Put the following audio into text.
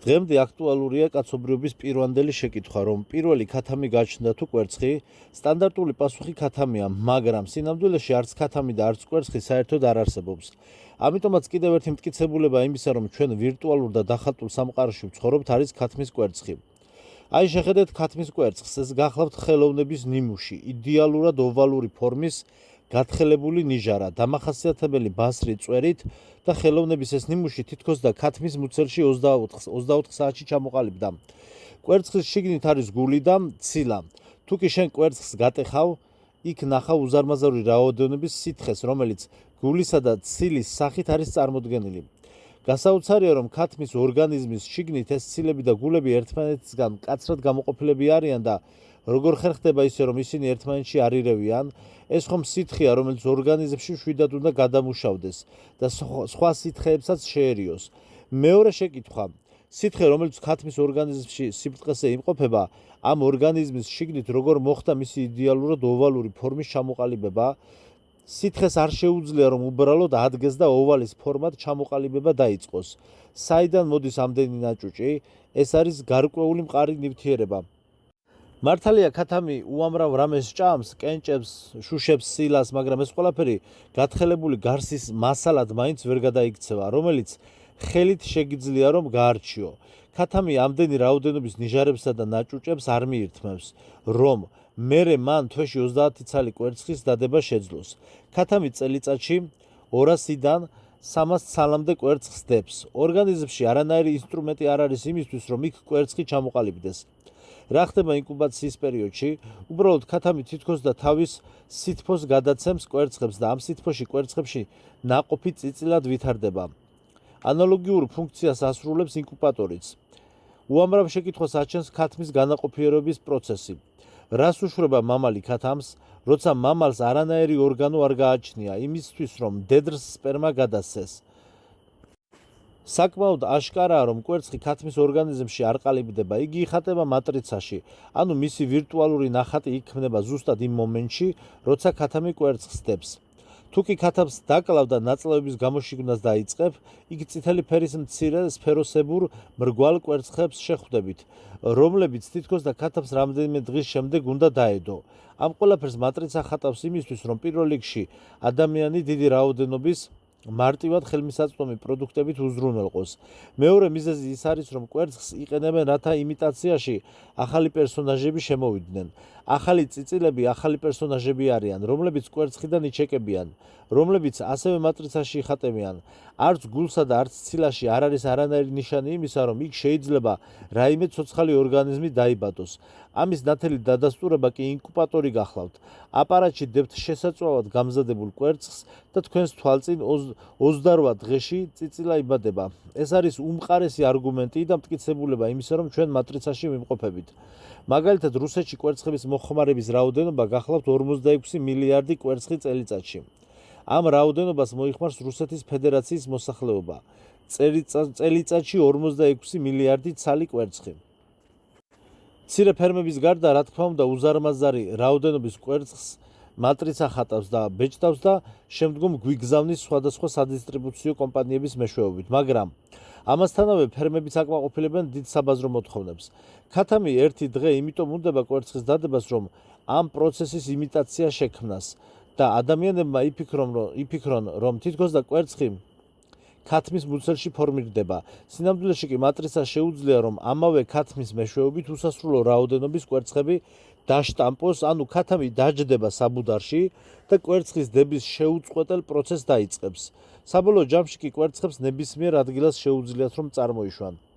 დღემდე აქტუალურია კაცობრიობის პირვანდელი შეკითხვა, რომ პირველი ქათამი გაჩნდა თუ კვერცხი. სტანდარტული პასუხი ქათამია, მაგრამ სინამდვილეში არც ქათამი და არც კვერცხი საერთოდ არ არსებობს. ამიტომაც კიდევ ერთი მტკიცებულება იმისა, რომ ჩვენ ვირტუალურ და დახატულ სამყაროში ვცხოვრობთ, არის ქათმის კვერცხი. აი შეხედეთ ქათმის კვერცხს, ეს გახლავთ ხელოვნების ნიმუში, იდეალურად ოვალური ფორმის გათხელებული ნიჟარა, დამახასიათებელი ბასრი წვერით და ხელოვნების ეს ნიმუში თითქოს და ქათმის მუცელში 24 საათში ჩამოყალიბდა. კვერცხის შიგნით არის გული და ცილა. თუ კი შენ კვერცხს გატეხავ, იქ ნახავ უზარმაზარი რაოდენობის სითხეს, რომელიც გულისა და ცილის სახით არის წარმოდგენილი. გასაოცარია, რომ ქათმის ორგანიზმის შიგნით ეს ცილები და გულები ერთმანეთისგან მკაცრად გამოყოფილები არიან და როგორ ხერხდება ისე, რომ ისინი ერთმანეთში არ ირევიან, ეს ხომ სითხეა, რომელიც ორგანიზმში მშვიდად უნდა გადამუშავდეს და სხვა სითხეებსაც შეერიოს. მეორე შეკითხვა: სითხე, რომელიც ქათმის ორგანიზმში სიბრტყეზე იმყოფება, ამ ორგანიზმის შიგნით როგორ მოხდა მისი იდეალურად ოვალური ფორმის ჩამოყალიბება? სითხეს არ შეუძლია, რომ უბრალოდ ადგეს და ოვალის ფორმად ჩამოყალიბება დაიწყოს. საიდან მოდის ამდენი ნაჭუჭი? ეს არის გარკვეული მყარი ნივთიერება. მართალია ქათამი უამრავ რამეს ჭამს, კენჭებს, შუშებს, სილას, მაგრამ ეს ყველაფერი გათხელებული გარსის მასალად მაინც ვერ გადაიქცევა, რომელიც ხელით შეგიძლია რომ გაარჩიო. ქათამი ამდენი რაოდენობის ნიჟარებსა და ნაჭუჭებს არ მიირთმევს, რომ მერე მან თვეში 30 ცალი კვერცხის დადება შეძლოს. ქათამი წელიწადში 200-დან 300 ცალამდე კვერცხს დებს. ორგანიზმში არანაირი ინსტრუმენტი არ არის იმისთვის, რომ იქ კვერცხი ჩამოყალიბდეს. რა ხდება ინკუბაციის პერიოდში? უბრალოდ ქათამი თითქოს და თავის სითბოს გადაცემს კვერცხებს და ამ სითბოში კვერცხებში ნაყოფი წიწილად ვითარდება. ანალოგიურ ფუნქციას ასრულებს ინკუბატორიც. უამრავ შეკითხვას აჩენს ქათმის განაყოფიერების პროცესი. რას უშვრება მამალი ქათამს, როცა მამალს არანაირი ორგანო არ გააჩნია იმისთვის, რომ მდედრს სპერმა გადასცეს? საკმაოდ აშკარაა, რომ კვერცხი ქათმის ორგანიზმში არ ყალიბდება, იგი იხატება მატრიცაში, ანუ მისი ვირტუალური ნახატი იქმნება ზუსტად იმ მომენტში, როცა ქათამი კვერცხს დებს. თუ კი ქათამს დაკლავ და ნაწლავების გამოშიგვნას დაიწყებ, იქ წითელი ფერის მცირე სფეროსებურ მრგვალ კვერცხებს შეხვდებით, რომლებიც თითქოს და ქათამს რამდენიმე დღის შემდეგ უნდა დაედო. ამ ყველაფერს მატრიცა ხატავს იმისთვის, რომ პირველ რიგში ადამიანი დიდი რაოდენობის მარტივად ხელმისაწვდომი პროდუქტებით უზრუნველყოს. მეორე მიზეზი ის არის, რომ კვერცხს იყენებენ, რათა იმიტაციაში ახალი პერსონაჟები შემოვიდნენ. ახალი წიწილები ახალი პერსონაჟები არიან, რომლებიც კვერცხიდან იჩეკებიან, რომლებიც ასევე მატრიცაში იხატებიან. არც გულსა და არც ცილაში არ არის არანაირი ნიშანი იმისა, რომ იქ შეიძლება რაიმე ცოცხალი ორგანიზმი დაიბადოს. ამის ნათელი დადასტურება კი ინკუბატორი გახლავთ. აპარატში დებთ შესაწვავად გამზადებულ კვერცხს და თქვენს თვალწინ 28 დღეში წიწილა იბადება. ეს არის უმყარესი არგუმენტი და მტკიცებულება იმისა, რომ ჩვენ მატრიცაში ვიმყოფებით. მაგალითად, რუსეთში კვერცხების მოხმარების რაოდენობა გახლავთ 46 მილიარდი კვერცხი წელიწადში. ამ რაოდენობას მოიხმარს რუსეთის ფედერაციის მოსახლეობა. წელიწადში 46 მილიარდი ცალი კვერცხი. მცირე ფერმების გარდა, რა თქმა უნდა, უზარმაზარი რაოდენობის კვერცხს მატრიცა ხატავს და ბეჭდავს და შემდგომ გვიგზავნის სხვადასხვა სადისტრიბუციო კომპანიების მეშვეობით, მაგრამ ამასთანავე ფერმებიც აკმაყოფილებენ დიდ საბაზრო მოთხოვნებს. ქათამი ერთი დღე იმიტომ უნდება კვერცხის დადებას, რომ ამ პროცესის იმიტაცია შექმნას და ადამიანებმა იფიქრონ, რომ თითქოს და კვერცხი ქათმის მუცელში ფორმირდება. სინამდვილეში კი მატრიცა შეუძლია, რომ ამავე ქათმის მეშვეობით უსასრულო რაოდენობის კვერცხები დაშტამპოს, ანუ ქათამი დაჯდება საბუდარში და კვერცხის დების შეუწყვეტელ პროცესს დაიწყებს. საბოლოო ჯამში კი კვერცხებს ნებისმიერ ადგილას შეუძლიათ, რომ წარმოიშვან.